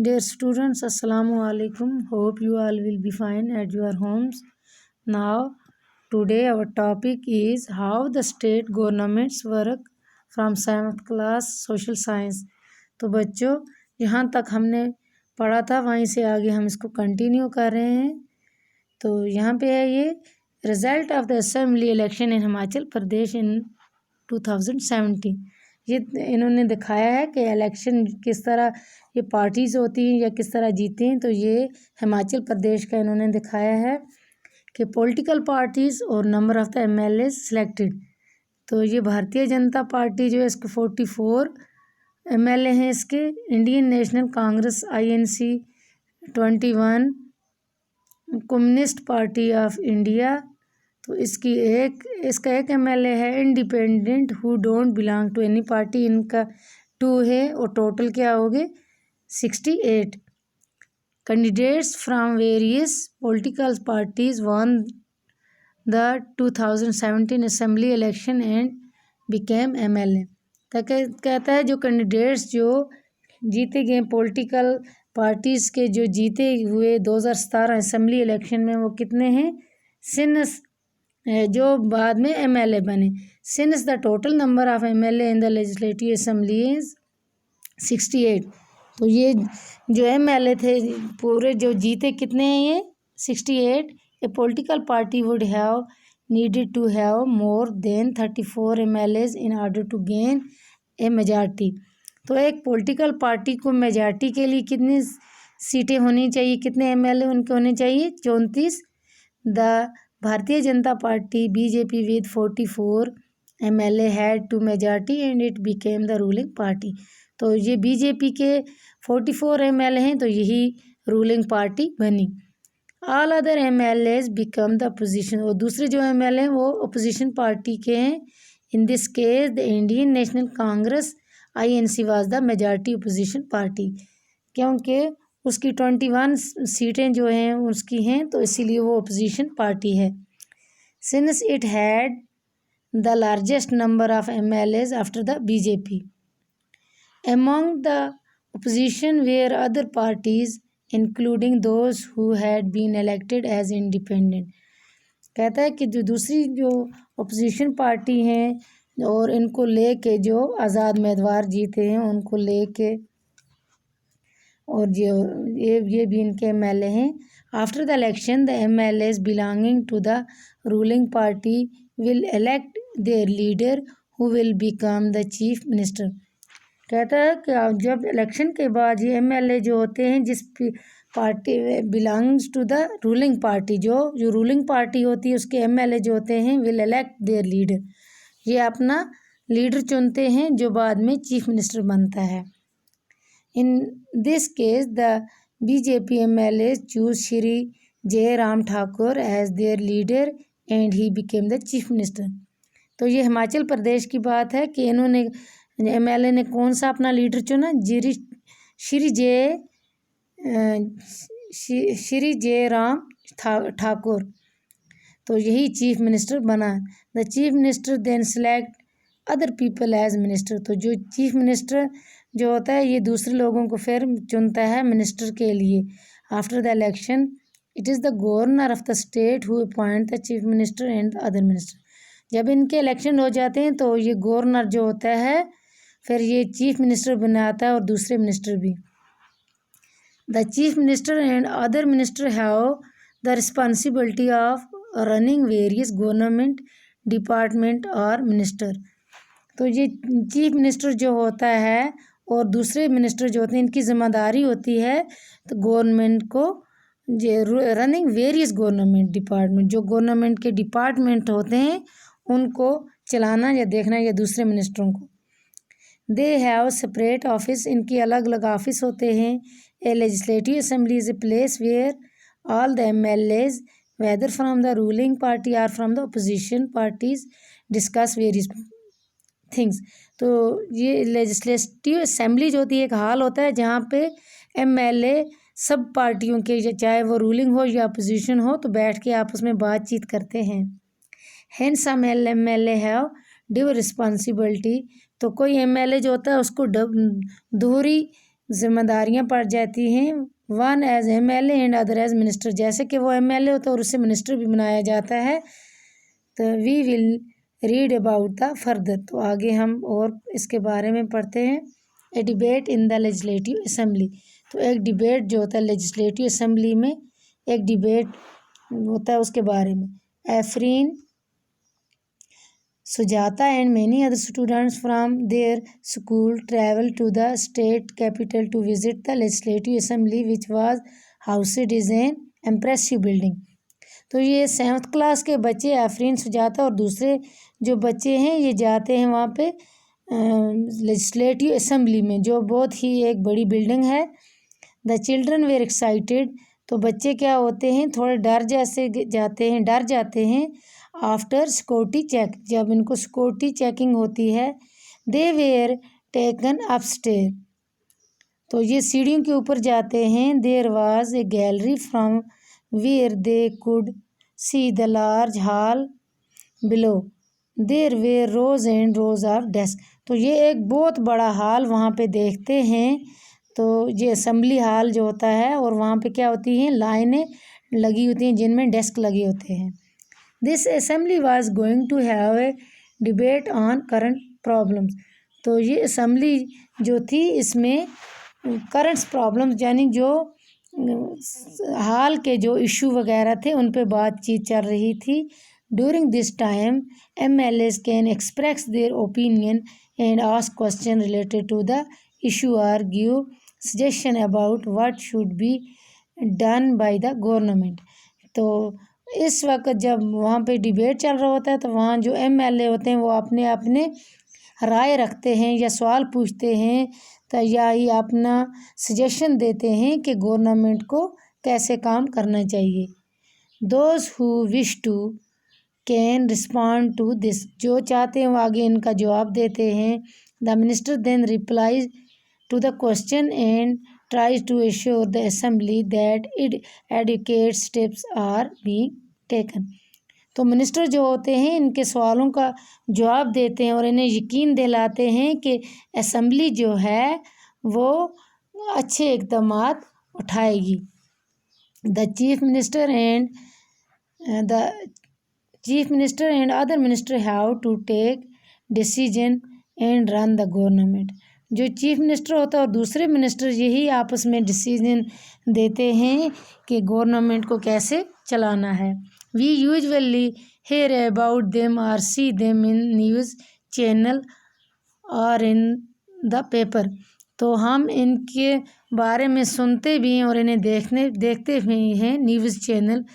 Dear students, Assalamu alaikum. Hope you all will be fine at your homes. Now, today our topic is how the state governments work from 7th class social science. तो बच्चों, यहाँ तक हमने पढ़ा था वहीं से आगे हम इसको कंटिन्यू कर रहे हैं। तो यहाँ पे है ये result of the assembly election in Himachal Pradesh in 2017। ये इन्होंने दिखाया है कि इलेक्शन किस तरह ये पार्टीज होती हैं या किस तरह जीते हैं। तो ये हिमाचल प्रदेश का इन्होंने दिखाया है कि पॉलिटिकल पार्टीज और number of the MLA selected. तो ये भारतीय जनता पार्टी जो है इसके 44 एमएलए हैं। इसके Indian National Congress INC 21, Communist Party of India तो इसका एक एमएलए है independent who don't belong to any party, इनका 2 है और टोटल क्या हो गए 68। Candidates from various political parties won the 2017 assembly election and became MLA. कहता है जो कैंडिडेट्स जो जीते गए पॉलिटिकल पार्टीज के जो जीते हुए 2017 असेंबली इलेक्शन में वो कितने हैं, सिंस जो बाद में एमएलए बने। Since the total number of MLA in the legislative assembly is 68। तो ये जो एमएलए थे पूरे जो जीते कितने हैं ये 68। A political party would have needed to have more than 34 MLAs in order to gain a majority. तो एक पॉलिटिकल पार्टी को मेजॉरिटी के लिए कितनी सीटें होनी चाहिए, कितने एमएलए उनके होने चाहिए 34। The Bharatiya Janata Party BJP with 44 MLA had to majority and it became the ruling party. तो ये बीजेपी के 44 एमएलए हैं तो यही रूलिंग पार्टी बनी। All other MLAs become the opposition, और दूसरे जो एमएलए हैं वो अपोजिशन पार्टी के हैं। In this case the Indian National Congress INC was the majority opposition party, क्योंकि उसकी 21 सीटें जो हैं उसकी हैं तो इसीलिए वो अपोजिशन पार्टी है। Since it had the largest number of MLAs after the BJP among the opposition where other parties including those who had been elected as independent. कहता है कि जो दूसरी जो अपोजिशन पार्टी हैं और इनको लेके जो आज़ाद उम्मीदवार जीते हैं उनको लेके और जो ये भी इनके एमएलए हैं। After the election the MLAs belonging to the ruling party will elect their leader who will become the chief minister. कहता है कि जब इलेक्शन के बाद ये एमएलए जो होते हैं जिस party belongs to the ruling party, जो रूलिंग पार्टी होती है उसके एमएलए जो होते हैं विल इलेक्ट देयर लीडर, ये अपना लीडर चुनते हैं जो बाद में चीफ मिनिस्टर बनता है। In this case, the BJP MLAs choose Shri Jai Ram Thakur as their leader and he became the chief minister। तो ये हिमाचल प्रदेश की बात है कि इन्होंने एमएलए ने कौन सा अपना लीडर चुना, श्री जय राम ठाकुर, तो यही चीफ मिनिस्टर बना। The chief minister then select other people as minister. तो जो चीफ मिनिस्टर जो होता है ये दूसरे लोगों को फिर चुनता है मिनिस्टर के लिए। After the election it is the governor of the state who appoint the chief minister and other minister. जब इनके इलेक्शन हो जाते हैं तो ये गवर्नर जो होता है फिर ये चीफ मिनिस्टर बनाता है और दूसरे मिनिस्टर भी। The chief minister and other minister have the responsibility of running various government department और मिनिस्टर। तो ये चीफ मिनिस्टर जो होता है और दूसरे मिनिस्टर जो होते हैं इनकी जिम्मेदारी होती है तो गवर्नमेंट को रनिंग वेरियस गवर्नमेंट डिपार्टमेंट, जो गवर्नमेंट के डिपार्टमेंट होते हैं उनको चलाना या देखना या दूसरे मिनिस्टरों को। दे हैव सेपरेट ऑफिस, इनकी अलग अलग ऑफिस होते हैं। A legislative assembly is a place where all the MLAs whether from the ruling party or from the opposition parties discuss various things. तो ये लेजिस्लेटिव असेंबली जो होती है एक हाल होता है जहाँ पे एमएलए सब पार्टियों के चाहे वो रूलिंग हो या अपोजिशन हो तो बैठ के आपस में बातचीत करते हैं। Hence some MLA have due responsibility, तो कोई एमएलए जो होता है उसको दोहरी जिम्मेदारियां पड़ जाती हैं, one as MLA and other as minister. जैसे कि वो MLA होता है और उसे मिनिस्टर भी बनाया जाता है। तो we will read about the further. तो आगे हम और इसके बारे में पढ़ते हैं। A debate in the legislative assembly. तो एक डिबेट जो होता है लेजिस्लेटिव असेंबली में, एक डिबेट होता है उसके बारे में। Afreen, Sujata and many other students from their school traveled to the state capital to visit the legislative assembly, which was housed in an impressive building। तो ये 7th क्लास के बच्चे आफरीन, सुजाता और दूसरे जो बच्चे हैं ये जाते हैं वहाँ पे लेजिस्लेटिव असेंबली में, जो बहुत ही एक बड़ी बिल्डिंग है। The children were excited. तो बच्चे क्या होते हैं, थोड़े डर जाते हैं आफ्टर सिक्योरिटी चेक। जब इनको सिक्योरिटी चेकिंग होती है। They were taken upstair. तो ये सीढ़ियों के ऊपर जाते हैं। There was a gallery from where they could see the large hall below. There were rows and rows of desk. तो ये एक बहुत बड़ा हॉल वहाँ पे देखते हैं। तो ये असेंबली हॉल जो होता है और वहाँ पे क्या होती हैं, लाइनें लगी होती हैं जिनमें डेस्क लगे होते हैं। This assembly was going to have a debate on current problems. तो ये असेंबली जो थी इसमें करंट प्रॉब्लम्स यानी जो हाल के जो इशू वगैरह थे उन पे बातचीत चल रही थी। During this time MLAs can express their opinion and ask question related to the issue or give suggestion about what should be done by the government. तो इस वक्त जब वहाँ पे डिबेट चल रहा होता है तो वहाँ जो MLA होते हैं वो अपने अपने राय रखते हैं या सवाल पूछते हैं, तो या ही अपना सजेशन देते हैं कि गवर्नमेंट को कैसे काम करना चाहिए। Those who wish to can respond to this. जो चाहते हैं वो आगे इनका जवाब देते हैं। The minister then replies to the question and tries to assure the assembly that adequate steps are being taken। तो मिनिस्टर जो होते हैं इनके सवालों का जवाब देते हैं और इन्हें यकीन दिलाते हैं कि असेंबली जो है वो अच्छे इक़दामात उठाएगी। The chief minister and other minister have to take decision and run the government. जो चीफ मिनिस्टर होता है और दूसरे मिनिस्टर यही आपस में डिसीजन देते हैं कि गवर्नमेंट को कैसे चलाना है। We usually hear about them और see them in news channel और इन द पेपर। तो हम इनके बारे में सुनते भी हैं और इन्हें देखते भी हैं न्यूज़ चैनल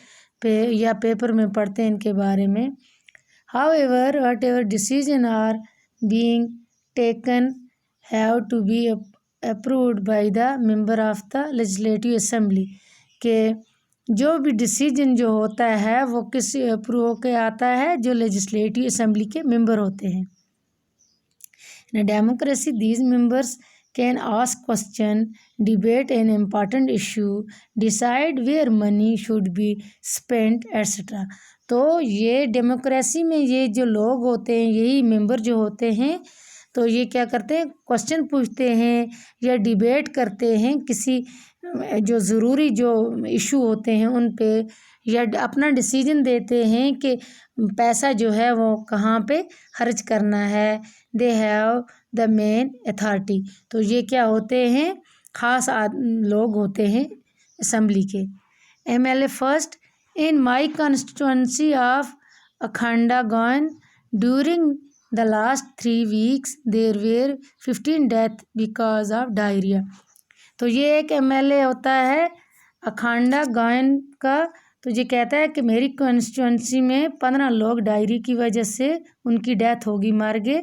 पे या पेपर में पढ़ते हैं इनके बारे में। However whatever decision are being taken have to be approved by the member of the legislative assembly। के जो भी डिसीजन जो होता है वो किसी अप्रूव होके आता है जो लेजिस्लेटिव असेंबली के मेंबर होते हैं। In democracy these members can ask question, debate an important issue, decide where money should be spent etcetera. तो ये डेमोक्रेसी में ये जो लोग होते हैं यही मेंबर जो होते हैं तो ये क्या करते हैं, क्वेश्चन पूछते हैं या डिबेट करते हैं किसी जो ज़रूरी जो इशू होते हैं उन पे, या अपना डिसीजन देते हैं कि पैसा जो है वो कहाँ पे खर्च करना है। They have the main authority. तो ये क्या होते हैं, ख़ास लोग होते हैं असेंबली के। MLA first in my constituency of Akhanda gone during the last 3 weeks there were 15 deaths because of diarrhea। तो ये एक MLA होता है अखांडा गायन का। तो ये कहता है कि मेरी कॉन्स्टिट्यूंसी में 15 लोग डायरिया की वजह से उनकी डेथ होगी, मर गए।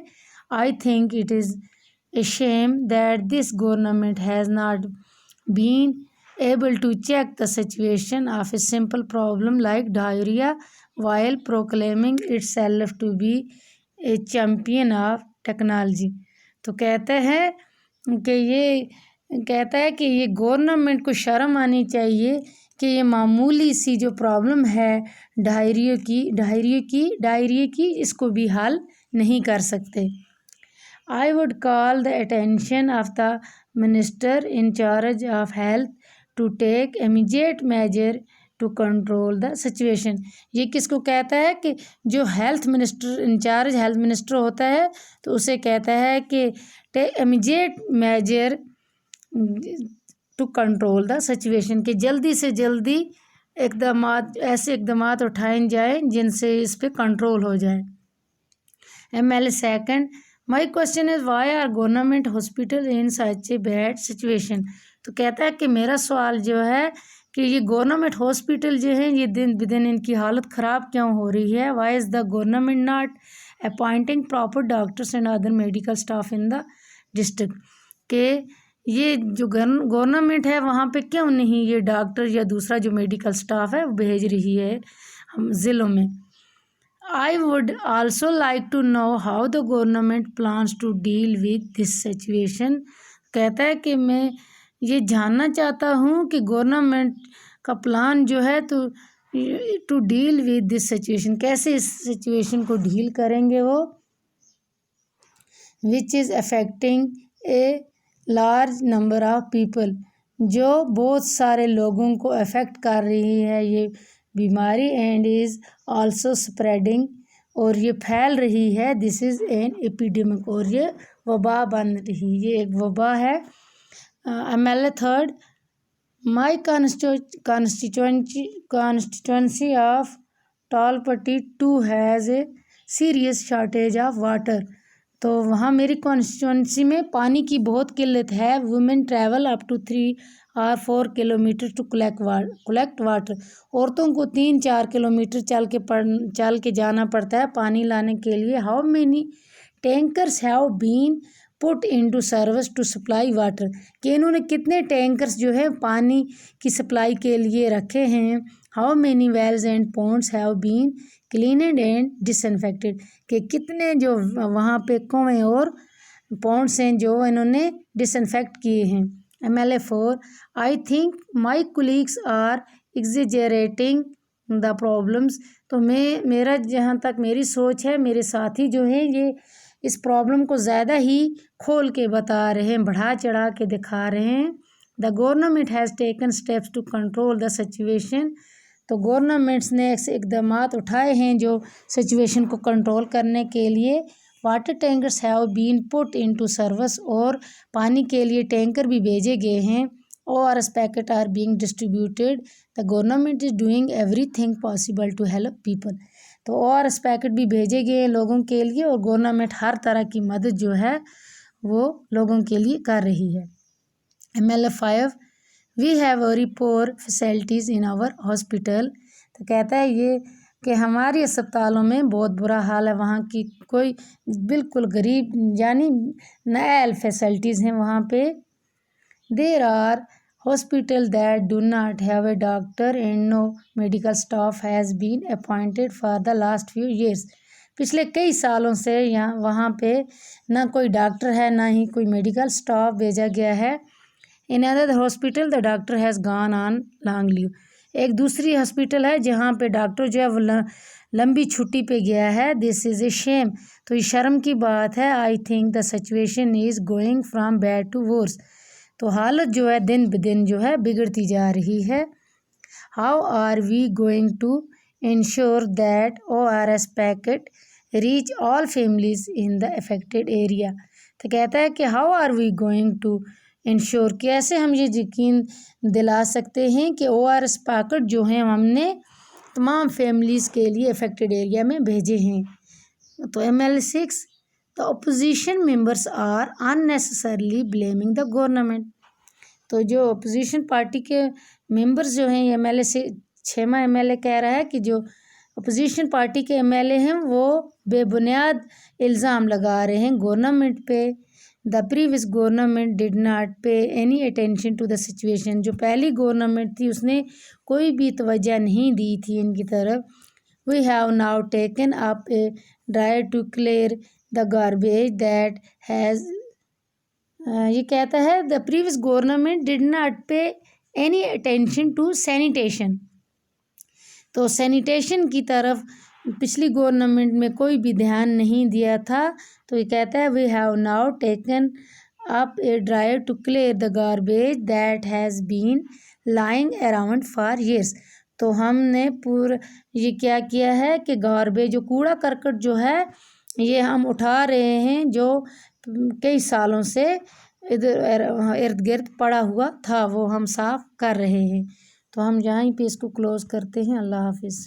I think it is a shame that this government has not been able to check the situation of a simple problem like diarrhea while proclaiming itself to be a champion of technology. तो कहता है कि ये government को शर्म आनी चाहिए कि ये मामूली सी जो प्रॉब्लम है डायरिया की इसको भी हल नहीं कर सकते। I would call the attention of the minister in charge of health to take immediate measure to control the situation. ये किसको कहता है कि जो health minister in charge health minister होता है तो उसे कहता है कि take immediate measure to control the situation, कि जल्दी से जल्दी ऐसे इकदाम उठाए जाए जिनसे इस पे कंट्रोल हो जाए। MLA second, my question is why are government hospital in such a bad situation. तो कहता है कि मेरा सवाल जो है कि ये गवर्नमेंट हॉस्पिटल जो है ये दिन ब दिन इनकी हालत ख़राब क्यों हो रही है। Why is the government not appointing proper doctors and other medical staff in the district, के ये जो गवर्नमेंट है वहाँ पे क्यों नहीं ये डॉक्टर या दूसरा जो मेडिकल स्टाफ है वो भेज रही है हम ज़िलों में। I would also like to know how the government plans to deal with this situation. कहता है कि मैं ये जानना चाहता हूँ कि गवर्नमेंट का प्लान जो है तो to deal with this situation, कैसे इस सिचुएशन को डील करेंगे वो, which is affecting a large number of people, जो बहुत सारे लोगों को अफेक्ट कर रही है ये बीमारी, एंड इज़ आल्सो स्प्रेडिंग, और ये फैल रही है, दिस इज़ एन एपिडेमिक, और ये वबा बन रही, ये एक वबा है। MLA third, my constituency of Talpatti 2 has a serious shortage of water. तो वहाँ मेरी कॉन्स्टिट्यूंसी में पानी की बहुत किल्लत है। वुमेन ट्रैवल अप टू 3 और 4 किलोमीटर टू कलेक्ट वाटर। औरतों को 3-4 किलोमीटर चल के जाना पड़ता है पानी लाने के लिए। How many tankers have been put into service to supply water, कि इन्होंने कितने टैंकर्स जो है पानी की सप्लाई के लिए रखे हैं। How many wells and ponds have been cleaned and disinfected, कि कितने जो वहाँ पे कुएँ और पॉन्ड्स हैं जो इन्होंने डिसइंफेक्ट किए हैं। MLA 4, I think my colleagues are exaggerating the problems. तो मेरा जहाँ तक मेरी सोच है, मेरे साथी जो हैं ये इस प्रॉब्लम को ज़्यादा ही खोल के बता रहे हैं, बढ़ा चढ़ा के दिखा रहे हैं। The government has taken steps to control the situation, तो गवर्नमेंट्स ने ऐसे इकदाम उठाए हैं जो सिचुएशन को कंट्रोल करने के लिए। Water tankers have been put into service, और पानी के लिए टैंकर भी भेजे गए हैं। ORS packet are being distributed, the government is doing everything possible to help people. तो ORS पैकेट भी भेजे गए हैं लोगों के लिए, और गवर्नमेंट हर तरह की मदद जो है वो लोगों के लिए कर रही है। MLA 5, we have very poor facilities in our hospital. तो कहता है ये कि हमारे अस्पतालों में बहुत बुरा हाल है, वहाँ की कोई बिल्कुल गरीब यानी नए फैसिलिटीज़ हैं वहाँ पे। There are hospital that do not have a doctor and no medical staff has been appointed for the last few years. पिछले कई सालों से यहाँ वहाँ पे ना कोई डॉक्टर है ना ही कोई मेडिकल स्टाफ भेजा गया है। In other hospital the doctor has gone on long leave. एक दूसरी हॉस्पिटल है जहाँ पे डॉक्टर जो है वो लंबी छुट्टी पे गया है। दिस इज़ ए शेम, तो ये शर्म की बात है। I think the situation is going from bad to worse, तो हालत जो है दिन ब दिन जो है बिगड़ती जा रही है। How are we going to ensure that ORS packet reach all families in the affected area. तो कहता है कि how are we going to ensure, कैसे हम ये यकीन दिला सकते हैं कि ORS पैकेट जो हैं हमने तमाम फैमिलीज़ के लिए अफेक्टेड एरिया में भेजे हैं। तो MLA 6, the opposition members are unnecessarily blaming the government. तो जो अपोजिशन पार्टी के मेंबर्स जो हैं MLA से 6वां MLA कह रहा है कि जो अपोजिशन पार्टी के MLA हैं वो बेबुनियाद इल्ज़ाम लगा रहे हैं गवर्नमेंट पे। The previous government did not pay any attention to the situation, जो पहली गवर्नमेंट थी उसने कोई भी तवज्जो नहीं दी थी इनकी तरफ। We have now taken up a drive to clear the garbage that has, ये कहता है the previous government did not pay any attention to sanitation, तो सैनिटेशन की तरफ पिछली गवर्नमेंट में कोई भी ध्यान नहीं दिया था। तो ये कहता है we have now taken up a drive to clear the garbage that has been lying around for years. तो हमने ये क्या किया है कि गार्बेज जो कूड़ा करकट जो है ये हम उठा रहे हैं, जो कई सालों से इधर इर्द गिर्द पड़ा हुआ था वो हम साफ कर रहे हैं। तो हम यहीं पे इसको क्लोज करते हैं। अल्लाह हाफिज़।